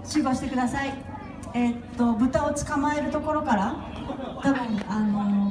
集合してください。豚を捕まえるところから多分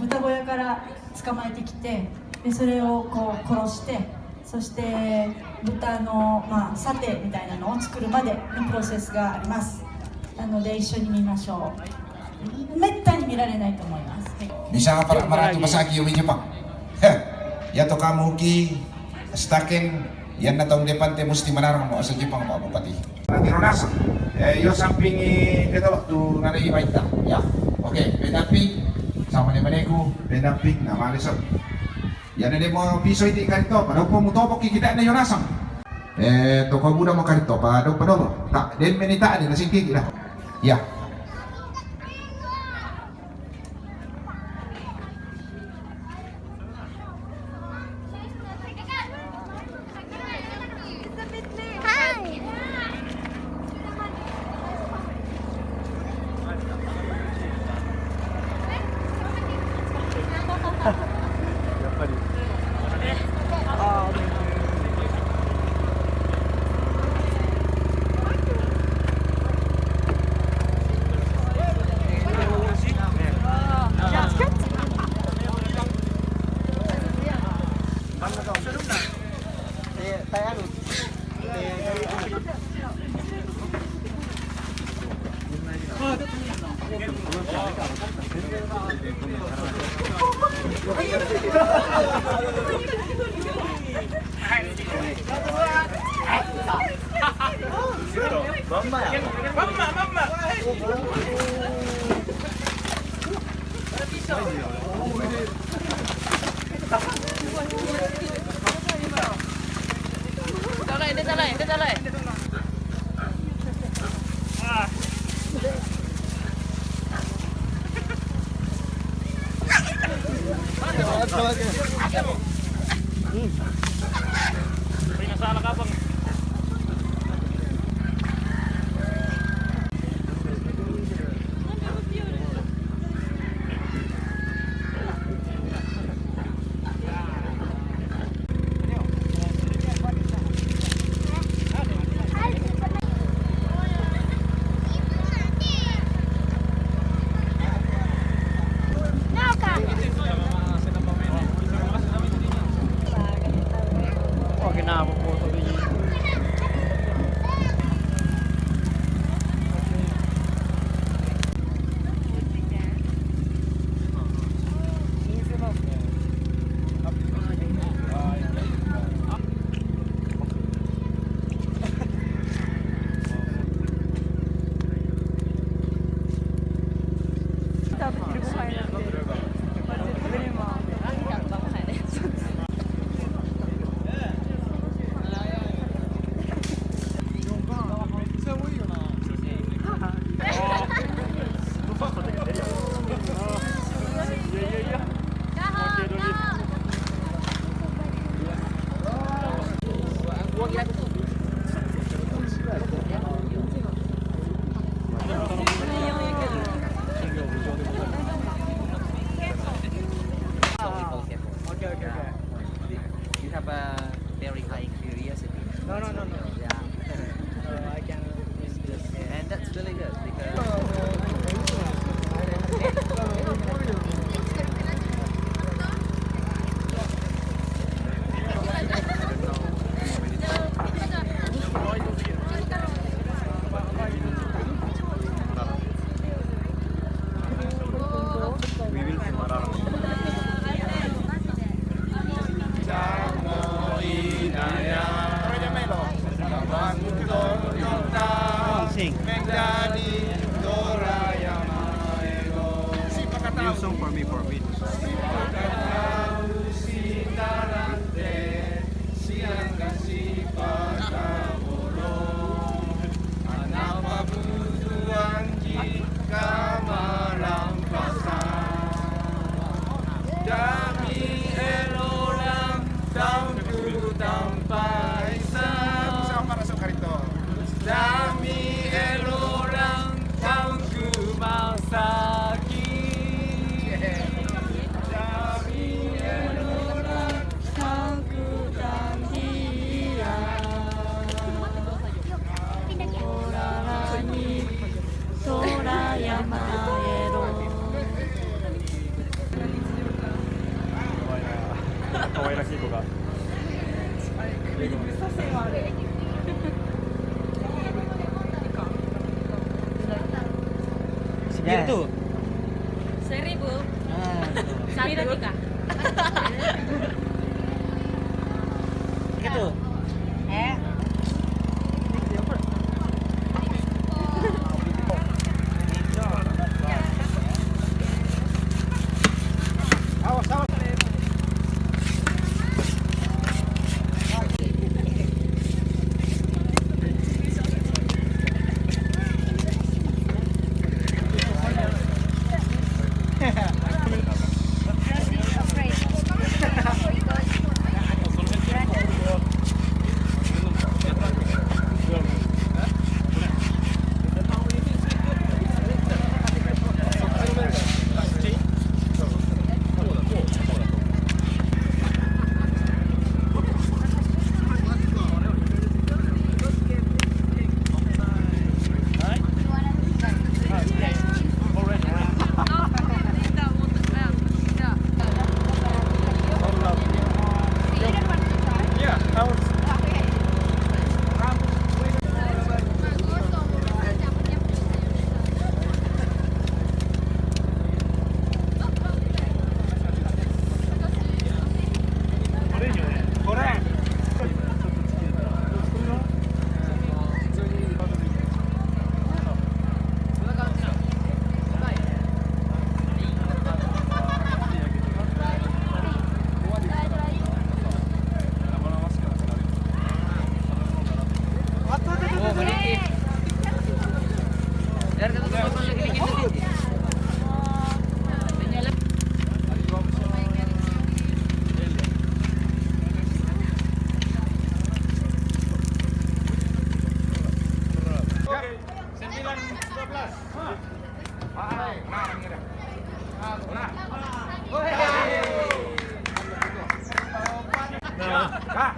豚小屋から捕まえてきて、でそれをこう殺して、そして豚の、サテみたいなのを作るまでのプロセスがあります。なので一緒に見ましょう。めったに見られないと思います。Bisa nga para marami masaki yung video pa. Yato ka muki, stakin, yan na tong depante musti manarang mo sa jipang mo pati. Natironas, yo samping ito tu nanay ibaita. Ya. Okay, pedamping sama ni maneku, pedamping na malisod. Yan na mo piso iti karito, padaw po mo topok kikita na yonasang. To ko muna mo karito, padaw padaw. Tak, den menita din nasingkig ila. Ya. Gitu. 1000. Nah, Satu tiga. gitu.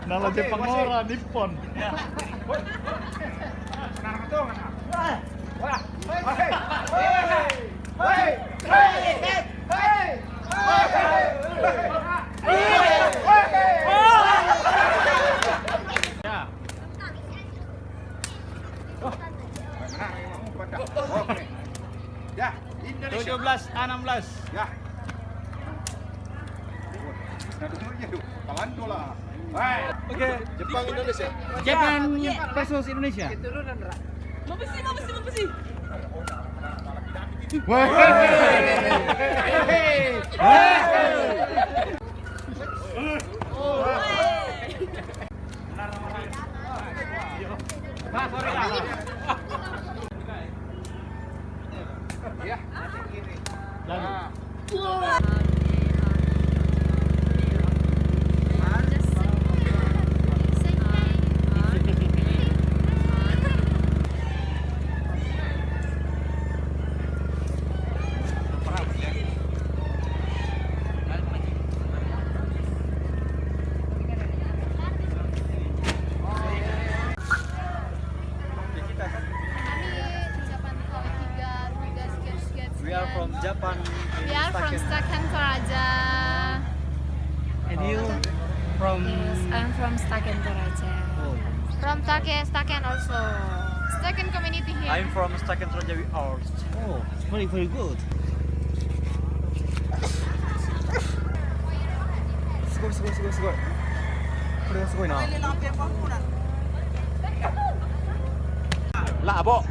Nala Jepang ora Nippon. Ya, Indonesia. 17-16. Ya. Oke. Jepang Indonesia. Jepang versus Indonesia. Mabesi. We are from Japan. We are from Staken Toraja. And you from Yes, I'm from Staken Toraja. From Staken also. Staken community here. I'm from Staken Toraja Arts. Oh, it's very very good. すごい。これはすごいな。ラボ。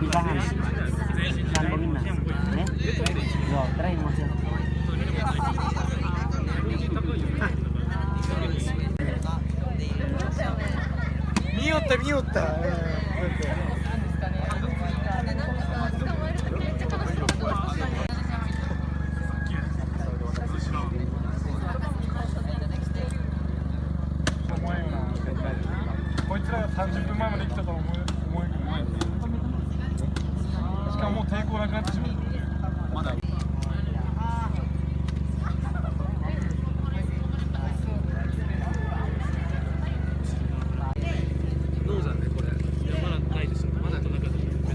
Ditahan. Sambungin na. Ne? Yo, try mo siya.見よった。こいつらが30分前まで来たと思える。しかももう抵抗なくなってしまう。まだ。こ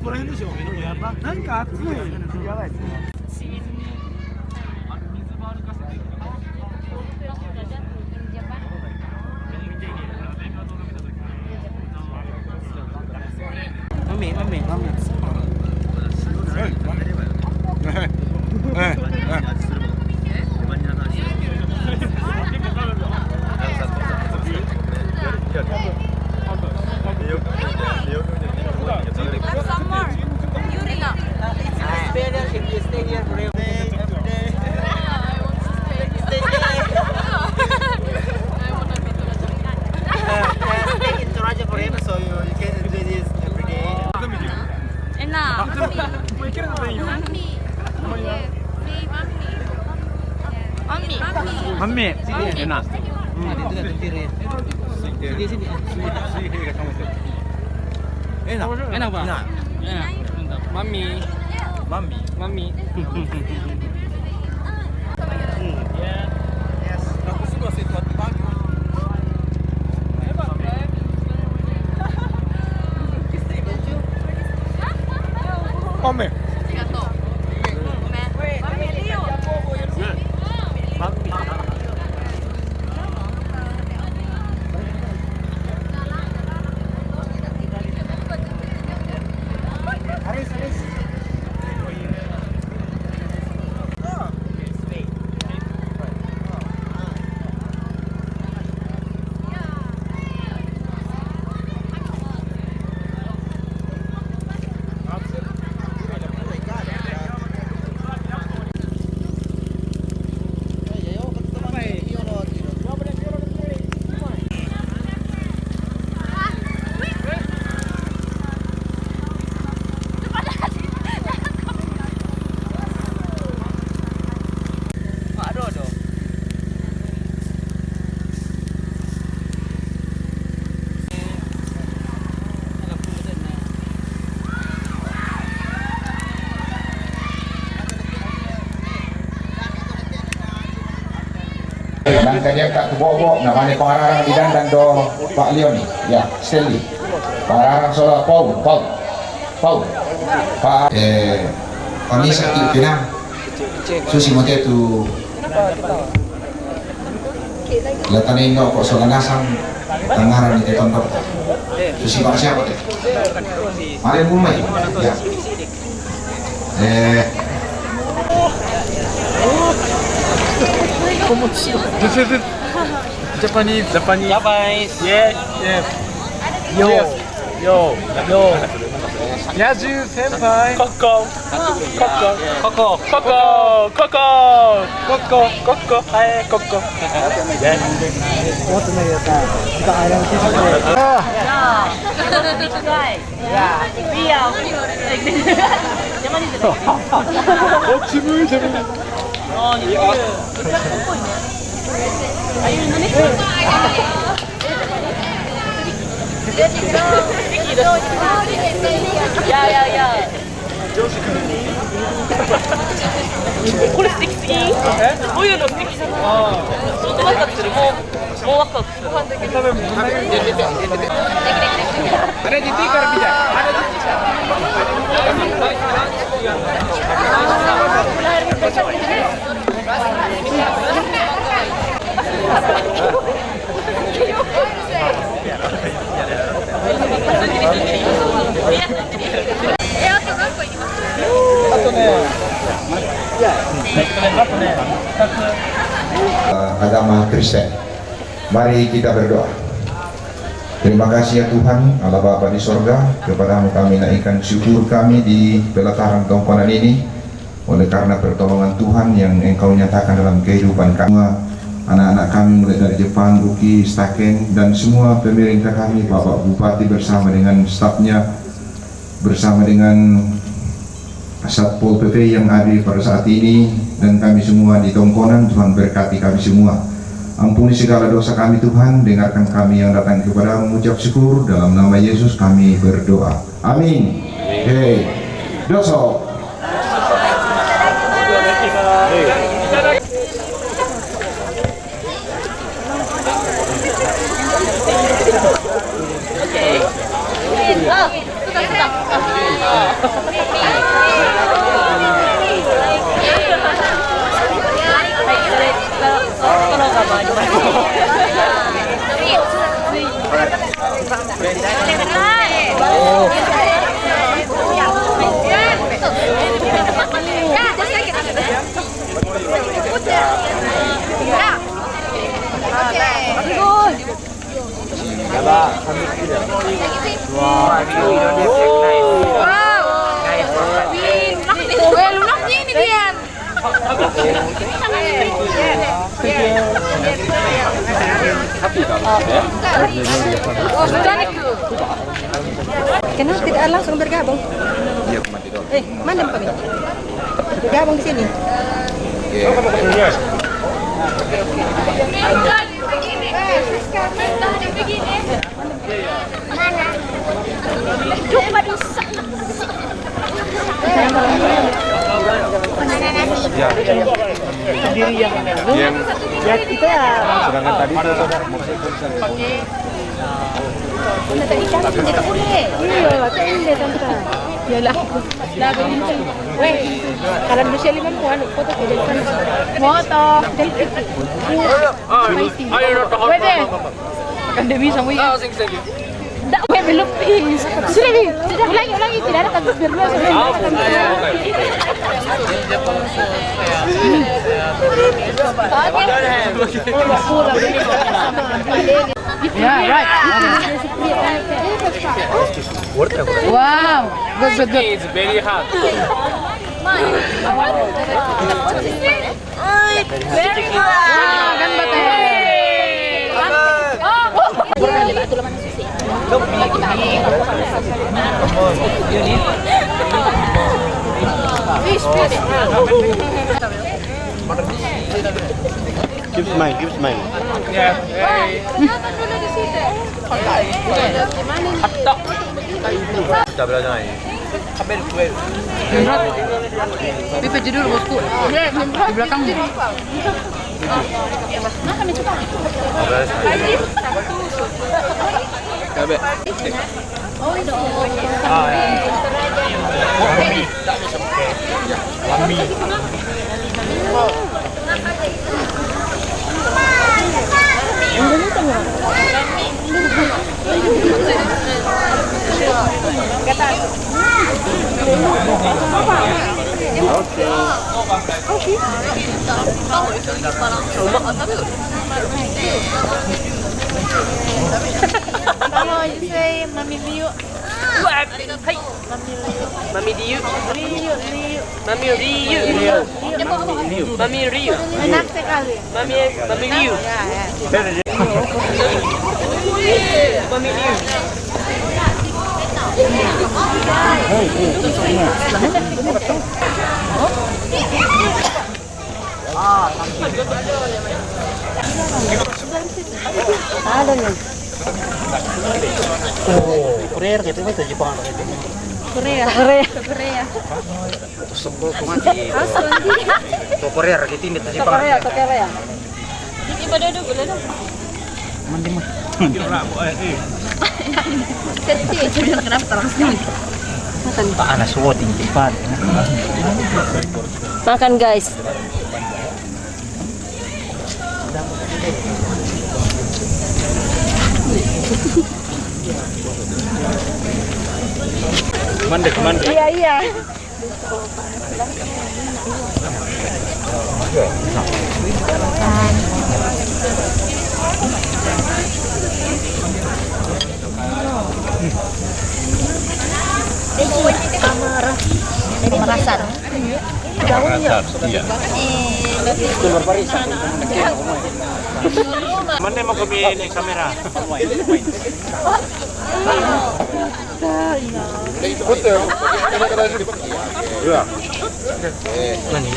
こら辺でしょ。やば。なんか熱い。やばいですね。Mami. Some more. Yurina. Stay here forever. I want to stay here. I want to be Toraja. Stay in Toraja forever, so you can do this every day. Enak. もう行けるのでいいよ。 Mami, sini enak. Itu kan pikirin. Sini. Enak Pak? Enak. Mantap. Mami. Aku suka sih buat pagi. Mami. Dan tadi tak kebok-bok namanya pengarang bidan dan do Pak Leon ni. Ya, Stanley. Pengarang soal Paul. Pak kami sakit Pinang. Susi mote tu Latan Indo kok soal nasang pengarang ni tonton. Susi pak siapa teh? Mari Mumbai. Ya. This is it. Japanese. Yes. Yo. Yaju senpai. Coco. Hai, Coco. Yes. What na yata? Kita ayam sih. Agama Kristen. Mari kita berdoa. Terima kasih ya Tuhan, Allah Bapa di sorga, kepadamu kami naikkan syukur kami di pelataran tongkonan ini, oleh karena pertolongan Tuhan yang Engkau nyatakan dalam kehidupan kami. Anak-anak kami mulai dari Jepang, Ruki, Staken, dan semua pemerintah kami, Bapak Bupati bersama dengan stafnya, bersama dengan Satpol PP yang hadir pada saat ini, dan kami semua di tongkonan. Tuhan berkati kami semua. Ampuni segala dosa kami Tuhan, dengarkan kami yang datang kepadamu, mengucap syukur, dalam nama Yesus kami berdoa. Amin. Hei, doso. Lunaknya ini dia. Kenapa tidak langsung bergabung? Mana kami? Bergabung di sini. Coba dosa. Sendiri yang Ya kita sedangkan tadi itu iya, tadi tante. Yalah. Weh, kalau bisa 50 foto ke depan. Foto. Wede. Kan dia bisa mu. Tak boleh belum please. Sudah ulangi tidak ada takbir dulu. Yeah, right. Wow, good. It's very hard. Very good. Kan Give smile. Kita belajar lagi. Pipa judul bosku. Di belakang. Kalau you say Mami Liu. Mami Ryu. Mami Ryu. Enak sekali. Mami Ryu. Ya. Mami Ryu. Ada nih. Korea gitu itu Jepang gitu. Korea. Sebel kumati. To Korea gitu ini Jepang. Korea. Iba dulu boleh. Mandi mah. Itu dia kenapa terang sekali. Pak anak suwot di Jepang. Makan guys. Mandek. Iya. Makassar. Iya. Mana mau kami ini kamera? Iya. Nani?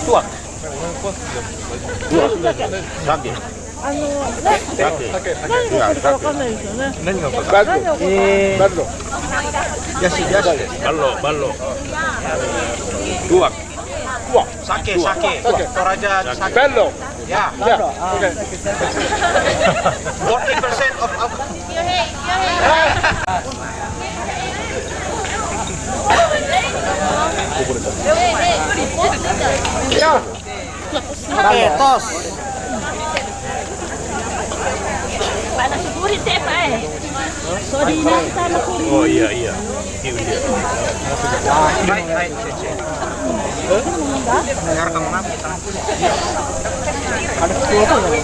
Tuak. Sake. Sake. Ballo. Yasi. Ballo. Tuak. Sake. Toraja sake. Bello. Ya. Okay. 40% of alcohol. Oke, tos. Panas sigurit eh, Pak eh. Sorry na kita nakulit. Oh iya. Hai. Dengar kamu ngapain? Ada sesuatu ya?